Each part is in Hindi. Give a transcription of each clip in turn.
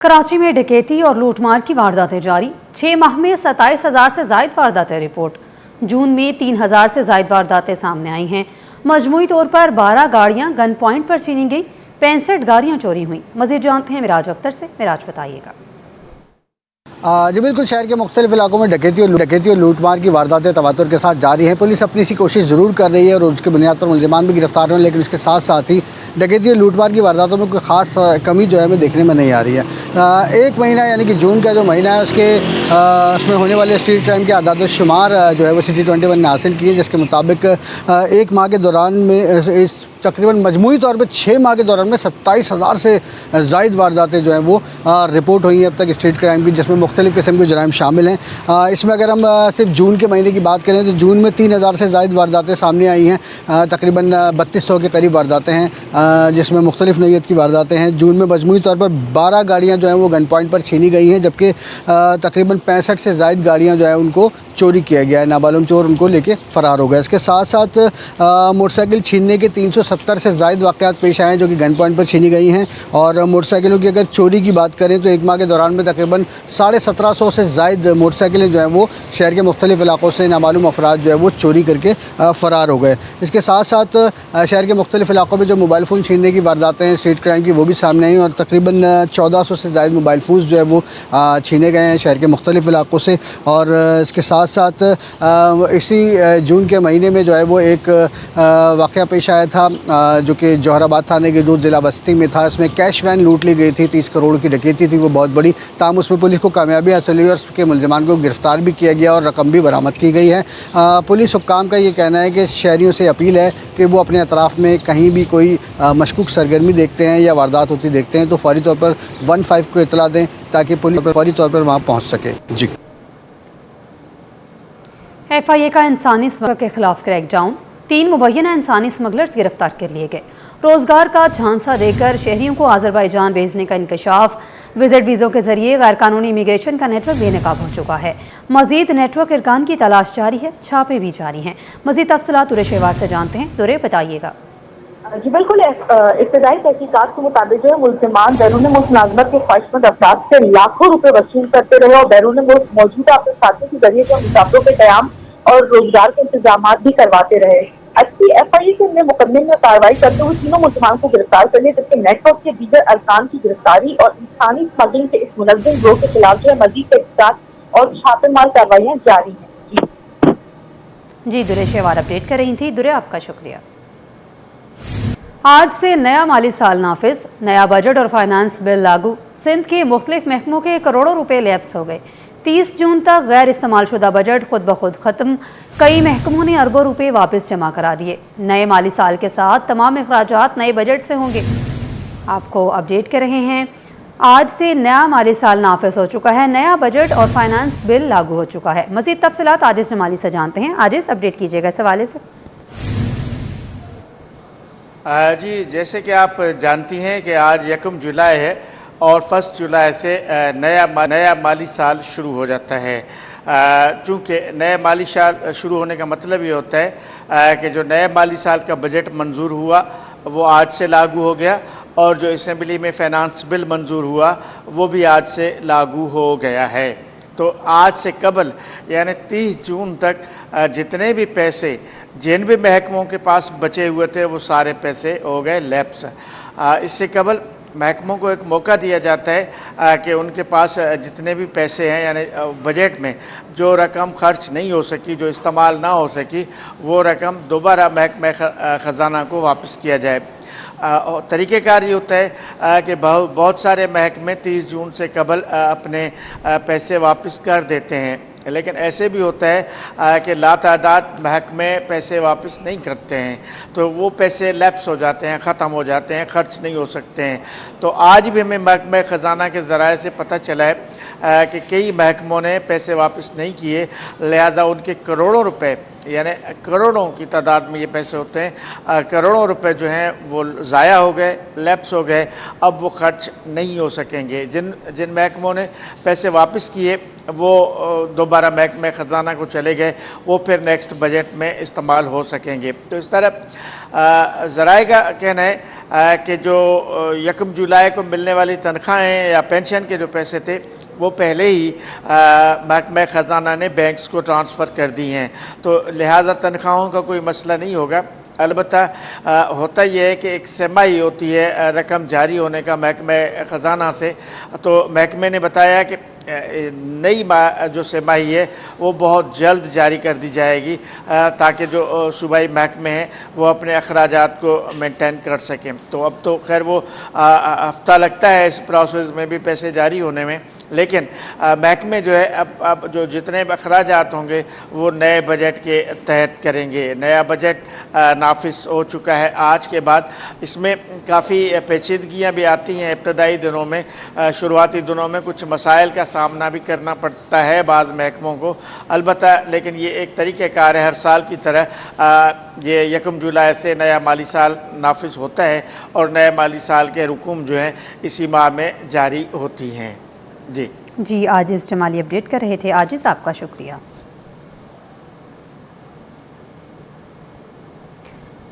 कराची में डकैती और लूटमार की वारदातें जारी। 6 माह में 27,000 से जायद वारदातें रिपोर्ट। जून में 3,000 से जायद वारदातें सामने आई हैं। मजमूई तौर पर 12 गाड़ियां गन पॉइंट पर छीनी गई, 65 गाड़ियां चोरी हुई। मजीद जानते हैं मिराज अख्तर से। मिराज बताइएगा। जी बिल्कुल, शहर के मुख्तलिफ इलाकों में डकैती और लूटमार की वारदातें तवातुर के साथ जारी हैं। पुलिस अपनी सी कोशिश ज़रूर कर रही है और उसकी बुनियाद पर मुलजिमान भी गिरफ्तार हुए, लेकिन उसके साथ साथ ही डकैती और लूटमार की वारदातों में कोई ख़ास कमी जो है हमें देखने में नहीं आ रही है। एक महीना यानी कि जून का जो महीना है उसमें होने वाले स्ट्रीट क्राइम के आदाद शुमार जो है वो सिटी 21 ने हासिल किए, जिसके मुताबिक एक माह के दौरान में इस तकरीबन मजमूई तौर पे 6 माह के दौरान में 27,000 से ज़ायद वारदातें जो हैं वो रिपोर्ट हुई हैं अब तक स्ट्रीट क्राइम की, जिसमें मुख्तलिफ़ किस्म के जुराइम शामिल हैं। इसमें अगर हम सिर्फ जून के महीने की बात करें तो जून में 3,000 से ज़ायद वारदातें सामने आई हैं। तकरीबन 3200 के करीब वारदातें हैं, जिसमें मुख्तलिफ़ नौइयत की वारदातें हैं। जून में मजमूई तौर पर 12 गाड़ियाँ जो हैं वो गन पॉइंट पर छीनी गई हैं, जबकि तकरीबन 65 से ज़ायद गाड़ियाँ जो है उनको चोरी किया गया है। नाबालूम चोर उनको लेके फ़रार हो गए। इसके साथ साथ मोटरसाइकिल छीनने के 370 से ज़ायद वाक़यात पेश आए हैं, जो कि गन पॉइंट पर छीनी गई हैं। और मोटरसाइकिलों की अगर चोरी की बात करें तो एक माह के दौरान में तकरीबन 1750 से ज़ायद मोटरसाइकिलें जो हैं वो शहर के मुख्तलिफ़ इलाक़ों से नामालूम अफराद जो है वो चोरी करके फ़रार हो गए। इसके साथ साथ शहर के मुख्तलिफ़ इलाक़ों में जो मोबाइल फ़ोन छीनने की वारदातें हैं स्ट्रीट क्राइम की, वो भी सामने आई और तकरीबन 1400 से ज़ायद मोबाइल फ़ोन जो है वो छीने गए हैं शहर के मुख्तलिफ़ इलाक़ों से। और इसके साथ साथ इसी जून के महीने में जो है वो एक वाक़या पेश आया था, जो कि जोहराबाद थाने के दूध ज़िला बस्ती में था। इसमें कैश वैन लूट ली गई थी, 30 करोड़ की डकैती थी वो बहुत बड़ी। ताहम उसमें पुलिस को कामयाबी हासिल हुई और उसके मुलजिमान को गिरफ़्तार भी किया गया और रकम भी बरामद की गई है। पुलिस हुक्काम का ये कहना है कि शहरियों से अपील है कि वो अपने अतराफ़ में कहीं भी कोई मशकूक सरगर्मी देखते हैं या वारदात होती देखते हैं तो फ़ौरी तौर पर 15 को इतला दें, ताकि पुलिस फ़ौरी तौर पर वहाँ पहुँच सके। जी। FIA का इंसानी स्मगलर के खिलाफ क्रैकडाउन। 3 मुबैना इंसानी स्मगलर्स गिरफ्तार कर लिए गए। रोजगार का झांसा देकर शहरियों को आज़रबाईजान भेजने का इंकशाफ। विजिट वीज़ों के जरिए गैर कानूनी इमिग्रेशन का नेटवर्क बेनकाब हो चुका है। मजीद नेटवर्क इरकान की तलाश जारी है, छापे भी जारी हैं। मजीद तफसीलात दुरे शहवार से जानते हैं। दुरे बताइएगा। जी बिल्कुल, इब्तदाई तहकीकात के मुताबिक जो है मुल्ज़िमान बैरून मुल्क मुलाज़मत के ख्वाहिशमंद अफराद से लाखों रुपए वसूल करते रहे और बैरून मुल्क मौजूदा अपने साथियों के जरिए जो मुसाफिरों के क़याम और रोजगार के इंतजाम भी करवाते रहे। FIA के ने मुकदमे में कार्रवाई करते हुए तीनों मुल्ज़िमान को गिरफ्तार कर लिया, जबकि नेटवर्क के दीगर अरकान की गिरफ्तारी और इंसानी स्मगलिंग के इस मुनज़्ज़म गिरोह के खिलाफ जो है मज़ीद तहकीकात और छापेमार कार्रवाइयाँ जारी हैं। जी दुरे शहवार अपडेट कर रही थी। दुरे, आपका शुक्रिया। आज से नया माली साल नाफिज, नया बजट और फाइनेंस बिल लागू। सिंध के मुख्तलिफ महकमों के करोड़ों रुपए लैप्स हो गए। 30 जून तक गैर इस्तेमाल शुदा बजट खुद ब खुद ख़त्म। कई महकमों ने अरबों रुपए वापस जमा करा दिए। नए माली साल के साथ तमाम अखराजात नए बजट से होंगे। आपको अपडेट कर रहे हैं। आज से नया माली साल नाफिज हो चुका है। नया बजट और फाइनेंस बिल लागू हो चुका है। मज़ीद तफसीलात आजिज़ नमाली से जानते हैं। आजिज़, अपडेट कीजिएगा इस हवाले से। जी, जैसे कि आप जानती हैं कि आज 1 जुलाई है और 1 जुलाई से नया माली साल शुरू हो जाता है। चूँकि नया माली साल शुरू होने का मतलब ये होता है कि जो नए माली साल का बजट मंजूर हुआ वो आज से लागू हो गया और जो असेंबली में फाइनेंस बिल मंजूर हुआ वो भी आज से लागू हो गया है। तो आज से कबल यानी 30 जून तक जितने भी पैसे जिन भी महकमों के पास बचे हुए थे वो सारे पैसे हो गए लैप्स। इससे कबल महकमों को एक मौका दिया जाता है कि उनके पास जितने भी पैसे हैं यानी बजट में जो रकम खर्च नहीं हो सकी, जो इस्तेमाल ना हो सकी, वो रकम दोबारा महकमा ख़जाना को वापस किया जाए। तरीक़ेकार ये होता है कि बहुत सारे महकमे 30 जून से कबल अपने पैसे वापस कर देते हैं, लेकिन ऐसे भी होता है कि लातादाद महकमे पैसे वापस नहीं करते हैं, तो वो पैसे लैप्स हो जाते हैं, ख़त्म हो जाते हैं, खर्च नहीं हो सकते हैं। तो आज भी हमें महकमा ख़जाना के ज़राए से पता चला है कि कई महकमों ने पैसे वापस नहीं किए, लिहाजा उनके करोड़ों रुपए यानी करोड़ों की तादाद में ये पैसे होते हैं। करोड़ों रुपए जो हैं वो ज़ाया हो गए, लैप्स हो गए, अब वो खर्च नहीं हो सकेंगे। जिन महकमों ने पैसे वापस किए वो दोबारा महकमे ख़जाना को चले गए, वो फिर नेक्स्ट बजट में इस्तेमाल हो सकेंगे। तो इस तरह ज़राए का कहना है कि जो 1 जुलाई को मिलने वाली तनख्वाहें या पेंशन के जो पैसे थे वो पहले ही महकमा ख़जाना ने बैंक्स को ट्रांसफ़र कर दी हैं, तो लिहाजा तनख्वाहों का कोई मसला नहीं होगा। अलबत्ता होता यह है कि एक सेमाही होती है रकम जारी होने का महकमा ख़जाना से, तो महकमे ने बताया कि नई जो सेमाही है वो बहुत जल्द जारी कर दी जाएगी ताकि जो सूबाई महकमे हैं वो अपने अखराजात को मेंटेन कर सकें। तो अब तो खैर वो हफ्ता लगता है इस प्रोसेस में भी पैसे जारी होने में, लेकिन महकमे जो है अब जो जितने अखराजात होंगे वो नए बजट के तहत करेंगे। नया बजट नाफिस हो चुका है आज के बाद। इसमें काफ़ी पेचीदगियाँ भी आती हैं इब्तदाई दिनों में, शुरुआती दिनों में कुछ मसाइल का सामना भी करना पड़ता है बाज़ महकमों को। अलबत्ता लेकिन ये एक तरीक़ेकार है, हर साल की तरह ये 1 जुलाई से नया माली साल नाफिस होता है और नए माली साल के हुकूम जो हैं इसी माह में जारी होती हैं। जी आजिज़ जमाली अपडेट कर रहे थे। आजिज़, आपका शुक्रिया।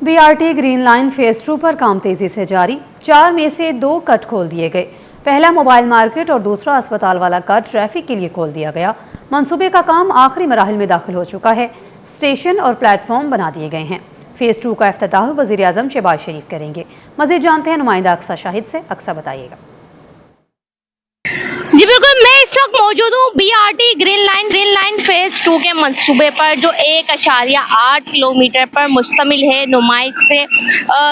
BRT ग्रीन लाइन फेज़ 2 पर काम तेज़ी से जारी। 4 में से 2 कट खोल दिए गए। पहला मोबाइल मार्केट और दूसरा अस्पताल वाला कट ट्रैफिक के लिए खोल दिया गया। मंसूबे का काम आखिरी मराहिल में दाखिल हो चुका है। स्टेशन और प्लेटफॉर्म बना दिए गए हैं। फेज़ 2 का इफ्तिताह वज़ीर आज़म शहबाज शरीफ करेंगे। मज़ीद जानते हैं नुमाइंदा अक्सा शाहिद से। अक्सा, बताइएगा। जी बिल्कुल, मैं इस वक्त मौजूद हूँ BRT ग्रीन लाइन फेज 2 के मंसूबे पर, जो 1.8 किलोमीटर पर मुश्तमिल है। नुमाइश से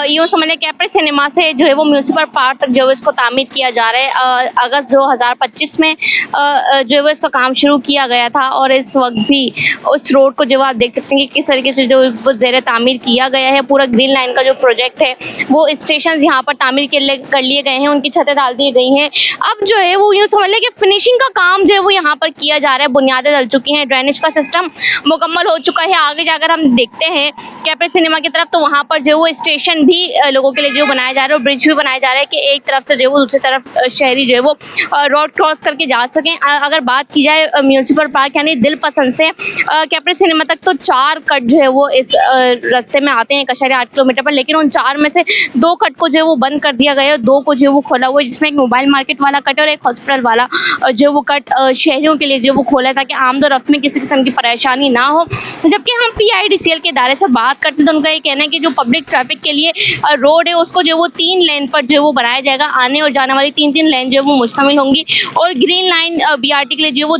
यूँ समझ लें कैप्री सिनेमा से जो है वो म्यूनसिपल पार्क तक जो है इसको तामीर किया जा रहा है। अगस्त 2025 में जो है वो इसका काम शुरू किया गया था और इस वक्त भी उस रोड को जो आप देख सकते हैं कि किस तरीके से जो वो ज़ेर तामीर किया गया है। पूरा ग्रीन लाइन का जो प्रोजेक्ट है वो स्टेशन यहाँ पर तामीर कर लिए गए हैं, उनकी छतें डाल दी गई हैं। अब जो है वो यूँ समझ लें कि फिनिशिंग का काम जो है वो यहाँ पर किया जा रहा है। बुनियादें डल चुकी हैं, ड्रेनेज का सिस्टम मुकम्मल हो चुका है। आगे जाकर हम देखते हैं कैप्री सिनेमा की तरफ, तो वहाँ पर जो वो स्टेशन भी लोगों के लिए जो बनाया जा रहा है और ब्रिज भी बनाया जा रहा है कि एक तरफ से जो वो दूसरी तरफ शहरी जो है वो रोड क्रॉस करके जा सकें। अगर बात की जाए म्यूनसिपल पार्क यानी दिल पसंद से कैप्री सिनेमा तक, तो 4 कट जो है वो इस रास्ते में आते हैं 1.8 किलोमीटर पर, लेकिन उन 4 में से 2 कट को जो है वो बंद कर दिया गया है, 2 को जो है वो खोला हुआ है, जिसमें एक मोबाइल मार्केट वाला कट और एक हॉस्पिटल वाला जो वो कट शहरियों के लिए जो वो खोला है ताकि आमदोरफ्त में किसी किस्म की परेशानी ना हो। जबकि हम PIDCL के इदारे से बात करते हैं तो उनका ये कहना है कि जो पब्लिक ट्रैफिक के लिए रोड है उसको जो वो 3 लेन पर जो वो बनाया जाएगा। आने और जाने वाली 3 लेन जो वो मुश्तमिल होंगी और ग्रीन लाइन BRT के लिए जो वो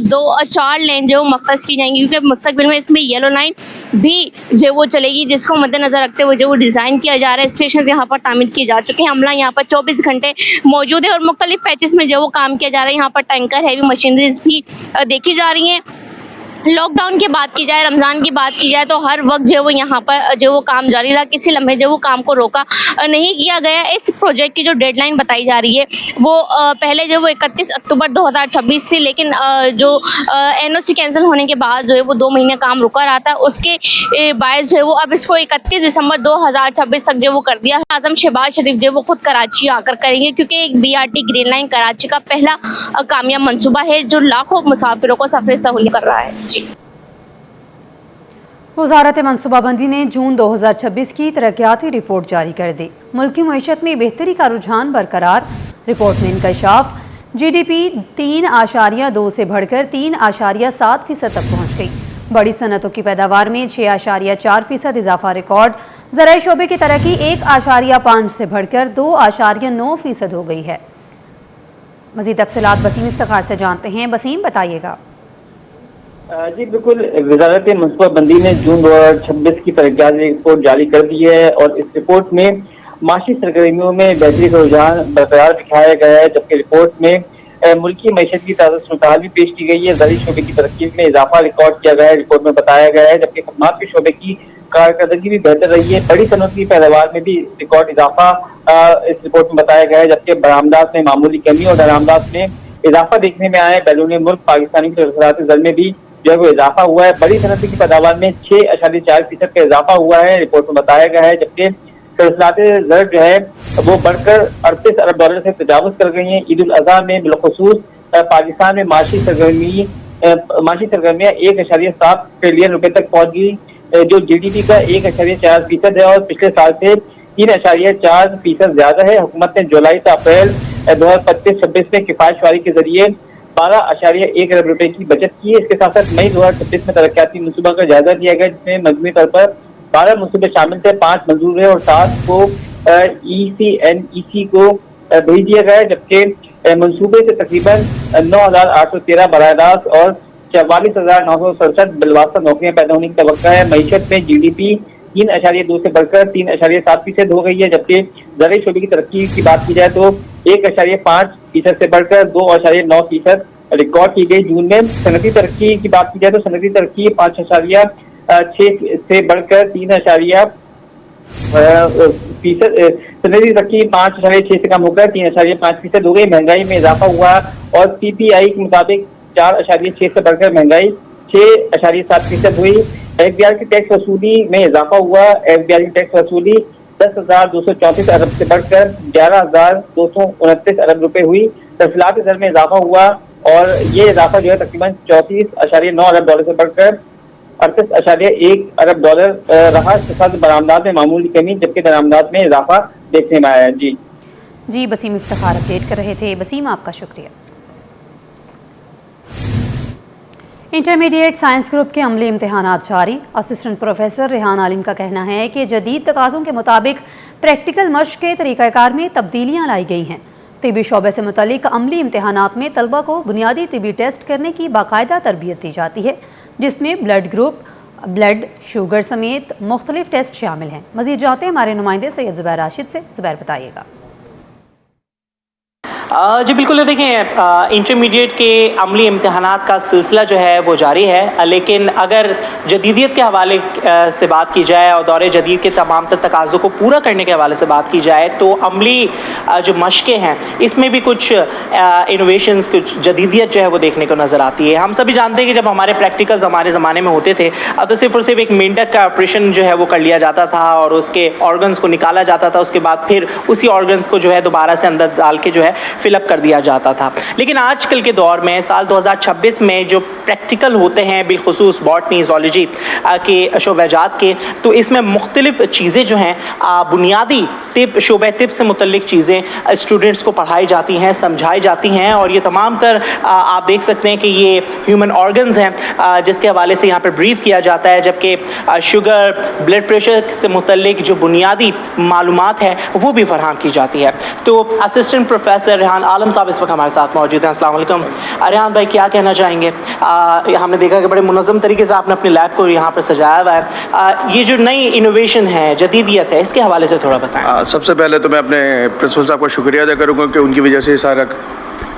4 लेन जो मख्तस की जाएंगी, क्योंकि मुस्तकबिल में इसमें येलो लाइन भी जो वो चलेगी, जिसको मद्देनजर रखते हुए जो वो डिज़ाइन किया जा रहा है। स्टेशन यहाँ पर तामीर किए जा चुके हैं। अमला यहाँ पर 24 घंटे मौजूद है और मुख्तलिफ पैचेस में जो वो काम किया जा रहा है। यहाँ पर टैंकर, हैवी मशीनरीज भी देखी जा रही हैं। लॉकडाउन की बात की जाए, रमज़ान की बात की जाए, तो हर वक्त जो वो यहाँ पर जो वो काम जारी रहा, किसी लम्हे जो वो काम को रोका नहीं किया गया। इस प्रोजेक्ट की जो डेडलाइन बताई जा रही है वो पहले जो वो 31 अक्टूबर 2026 थी, लेकिन जो NOC कैंसिल होने के बाद जो है वो 2 महीने काम रुका रहा था, उसके बायस जो है वो अब इसको 31 दिसंबर 2026 तक जो वो कर दिया। आज़म शहबाज शरीफ जो वो खुद कराची आकर करेंगे, क्योंकि एक BRT ग्रीन लाइन कराची का पहला कामयाब मनसूबा है जो लाखों मुसाफिरों को सफर सहूलियत कर रहा है। वज़ारत मनसूबाबंदी ने जून 2026 की तरक्याती रिपोर्ट जारी कर दी। मुल्की मईशत में बेहतरी का रुझान बरकरार। रिपोर्ट में इंकशाफ, GDP 3.2 से बढ़कर 3.7% तक पहुँच गई। बड़ी सनतों की पैदावार में 6.4% इजाफा रिकॉर्ड। ज़राई शोबे की तरक्की 1.5 से बढ़कर 2.9% हो गई है। मज़ीद तफसीलात बसीम इफ्तिखार से जानते हैं। बसीम, बताइएगा। जी बिल्कुल, वज़ारत मनसूबाबंदी ने जून 2026 की तरक्याती रिपोर्ट जारी कर दी है और इस रिपोर्ट में माशी सरगर्मियों में बेहतरी का रुझान बरकरार दिखाया गया है। जबकि रिपोर्ट में मुल्की मईशत की ताज़ा सूरत भी पेश की गई है। ज़राई शोबे की तरक्की में इजाफा रिकॉर्ड किया गया है, रिपोर्ट में बताया गया है। जबकि खदमात के शोबे की कारकर्दगी भी बेहतर रही है। बड़ी सनत की पैदावार में भी रिकॉर्ड इजाफा इस रिपोर्ट में बताया गया है। जबकि बरामदात में मामूली कमी और दरामदात में इजाफा देखने में आया है। बैरून मुल्क पाकिस्तानी की जर में भी जो है वो इजाफा हुआ है। बड़ी सनती की पैदावार में 6.4% का इजाफा हुआ है, रिपोर्ट में बताया गया है। जबकि सल्सलाते ज़र जो है वो बढ़कर $38 अरब से तजावुज कर गई हैं। ईद उल अज़हा में बिलखुसूस पाकिस्तान में माशी सरगर्मियाँ 1.7 ट्रिलियन रुपए तक पहुंच गई, जो GDP का 1.4% है और पिछले साल से 3.4% ज्यादा है। हुकूमत ने जुलाई से अप्रैल 2025-26 में किफायतवारी के जरिए 12.1 अरब रुपए की बचत की है। इसके साथ साथ मई 2026 में तरक्याती मनसूबा का जायजा लिया गया, जिसमें मजमूई तौर पर 12 मनसूबे शामिल थे, 5 मंजूर है और 7 को ECNEC को भेज दिया गया है। जबकि मंसूबे से तकरीबन 9,813 बराह रास्त और 44,967 बिलवास्ता नौकरियां पैदा होने की तवक्का है। मईशत में GDP 3.2 से बढ़कर 3.7% हो गई है। जबकि ज़राई शोबे की तरक्की की बात की जाए तो 1.5% से बढ़कर 2.9% रिकॉर्ड की गई। जून में सनती तरक्की की बात की जाए तो सनती तरक्की 5.6 से बढ़कर 3.6 सनदी तरक्की 5.6 से कम होकर 3.5% हो गई। महंगाई में इजाफा हुआ और PPI के मुताबिक 4.6 से बढ़कर महंगाई 6.7% हुई। FBR की टैक्स वसूली में इजाफा हुआ। FBR की टैक्स वसूली 10,234 अरब से बढ़कर 11,229 अरब रुपए हुई। तफसीलाती दर में इजाफा हुआ और ये इजाफा जो है तकरीबन 34.9 अरब से बढ़कर 38.1 अरब रहा। इसके साथ बरामदात में मामूली कमी, जबकि दरामदात में इजाफा देखने में आया है। जी बसीम इफ्तिखार अपडेट कर रहे थे। बसीम, आपका शुक्रिया। इंटरमीडिएट साइंस ग्रुप के अमली इम्तहानात जारी। असिस्टेंट प्रोफेसर रेहान आलिम का कहना है कि जदीद तकाज़ों के मुताबिक प्रैक्टिकल मश्क के तरीक़ाकार में तब्दीलियाँ लाई गई हैं। तिबी शोबे से मुतल्लिक अमली इम्तहानात में तलबा को बुनियादी तिबी टेस्ट करने की बाकायदा तरबियत दी जाती है, जिसमें ब्लड ग्रुप, ब्लड शुगर समेत मुख्तलिफ टेस्ट शामिल हैं। मज़ीद जानते हैं हमारे नुमाइंदे सैयद ज़ुबैर राशिद से। ज़ुबैर, बताइएगा। जी बिल्कुल, देखें इंटरमीडिएट के अमली इम्तहानात का सिलसिला जो है वो जारी है, लेकिन अगर जदीदियत के हवाले से बात की जाए और दौरे जदीद के तमाम तर तकाज़ों को पूरा करने के हवाले से बात की जाए तो अमली जो मशक़ें हैं इसमें भी कुछ इनोवेशंस, कुछ जदीदियत जो है वो देखने को नज़र आती है। हम सभी जानते हैं कि जब हमारे प्रैक्टिकल्स हमारे ज़माने में होते थे तो सिर्फ और सिर्फ एक मेंढक का ऑपरेशन जो है वो कर लिया जाता था और उसके ऑर्गन्स को निकाला जाता था। उसके बाद फिर उसी ऑर्गन्स को जो है दोबारा से अंदर डाल के जो है फिलअप कर दिया जाता था। लेकिन आजकल के दौर में साल 2026 में जो प्रैक्टिकल होते हैं बिलखुसूस बॉटनी, ज़ूलॉजी के शोबेजात के, तो इसमें मुख्तलिफ चीज़ें जो हैं बुनियादी तिब, शोबे तिब से मुतल्लिक चीज़ें स्टूडेंट्स को पढ़ाई जाती हैं, समझाई जाती हैं और ये तमाम तर आप देख सकते हैं कि ये ह्यूमन ऑर्गन्स हैं जिसके हवाले से यहाँ पर ब्रीफ किया जाता है। जबकि शुगर, ब्लड प्रेशर से मुतल्लिक जो बुनियादी मालूमात है वो भी फराहम की जाती है। तो असिस्टेंट प्रोफेसर रेहान आलम साहब इस वक्त हमारे साथ मौजूद हैं। अस्सलाम वालेकुम। रेहान भाई, क्या कहना चाहेंगे? हमने देखा कि बड़े मुनज़्ज़म तरीके से आपने अपने लैब को यहाँ पर सजाया हुआ है। ये जो नई इनोवेशन है, जदीदियत है, इसके हवाले से थोड़ा बताएं। सबसे पहले तो मैं अपने प्रिंसिपल साहब का शुक्रिया अदा करूँगा कि उनकी वजह से सारा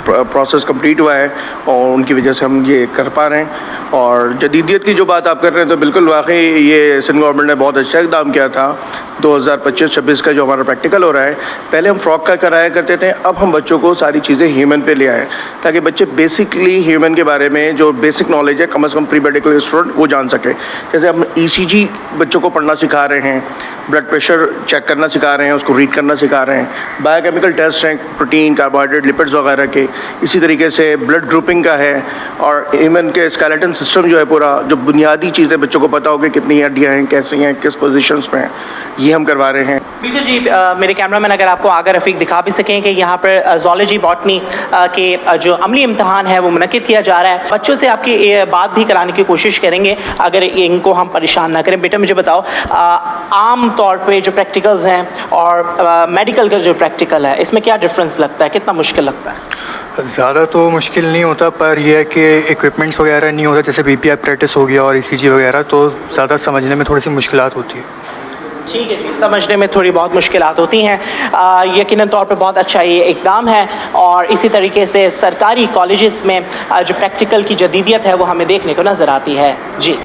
प्रोसेस कंप्लीट हुआ है और उनकी वजह से हम ये कर पा रहे हैं। और जदीदियत की जो बात आप कर रहे हैं तो बिल्कुल वाकई ये सिंध गवर्नमेंट ने बहुत अच्छा इक़दाम किया था। 2025-26 का जो हमारा प्रैक्टिकल हो रहा है, पहले हम फ्रॉक का कराया करते थे, अब हम बच्चों को सारी चीज़ें ह्यूमन पे ले आए ताकि बच्चे बेसिकली ह्यूमन के बारे में जो बेसिक नॉलेज है कम से कम प्री मेडिकल स्टूडेंट वो जान सके। जैसे हम ECG बच्चों को पढ़ना सिखा रहे हैं, ब्लड प्रेशर चेक करना सिखा रहे हैं, उसको रीड करना सिखा रहे हैं, बायोकेमिकल टेस्ट हैं प्रोटीन, कार्बोहाइड्रेट, लिपिड्स वगैरह के, इसी तरीके से ब्लड ग्रुपिंग का है और ह्यूमन के स्केलेटन सिस्टम जो है पूरा, जो बुनियादी चीज़ें बच्चों को पता हो कि कितनी हड्डियाँ हैं, कैसी हैं, किस पोजीशंस में हैं, ये हम करवा रहे हैं। बिल्कुल जी। मेरे कैमरामैन अगर आपको आगे रफीक दिखा भी सकें कि यहाँ पर ज़ूलॉजी बॉटनी के जो अमली इम्तहान है वो मुनक़िद किया जा रहा है। बच्चों से आपकी बात भी कराने की कोशिश करेंगे अगर इनको हम परेशान ना करें। बेटा मुझे बताओ, आम तौर पे जो प्रैक्टिकल्स हैं और मेडिकल का जो प्रैक्टिकल है इसमें क्या डिफरेंस लगता है, कितना मुश्किल लगता है? ज़्यादा तो मुश्किल नहीं होता, पर यह है कि इक्विपमेंट्स वगैरह नहीं होता, जैसे BPI प्रैक्टिस हो गया और ECG वगैरह, तो ज़्यादा समझने में थोड़ी सी मुश्किलात होती है। ठीक है जी, समझने में थोड़ी बहुत मुश्किलात होती हैं। यकीनन तौर पे बहुत अच्छा ये इक़दाम है और इसी तरीके से सरकारी कॉलेजेस में जो प्रैक्टिकल की जदीदियत है वो हमें देखने को नज़र आती है। जी।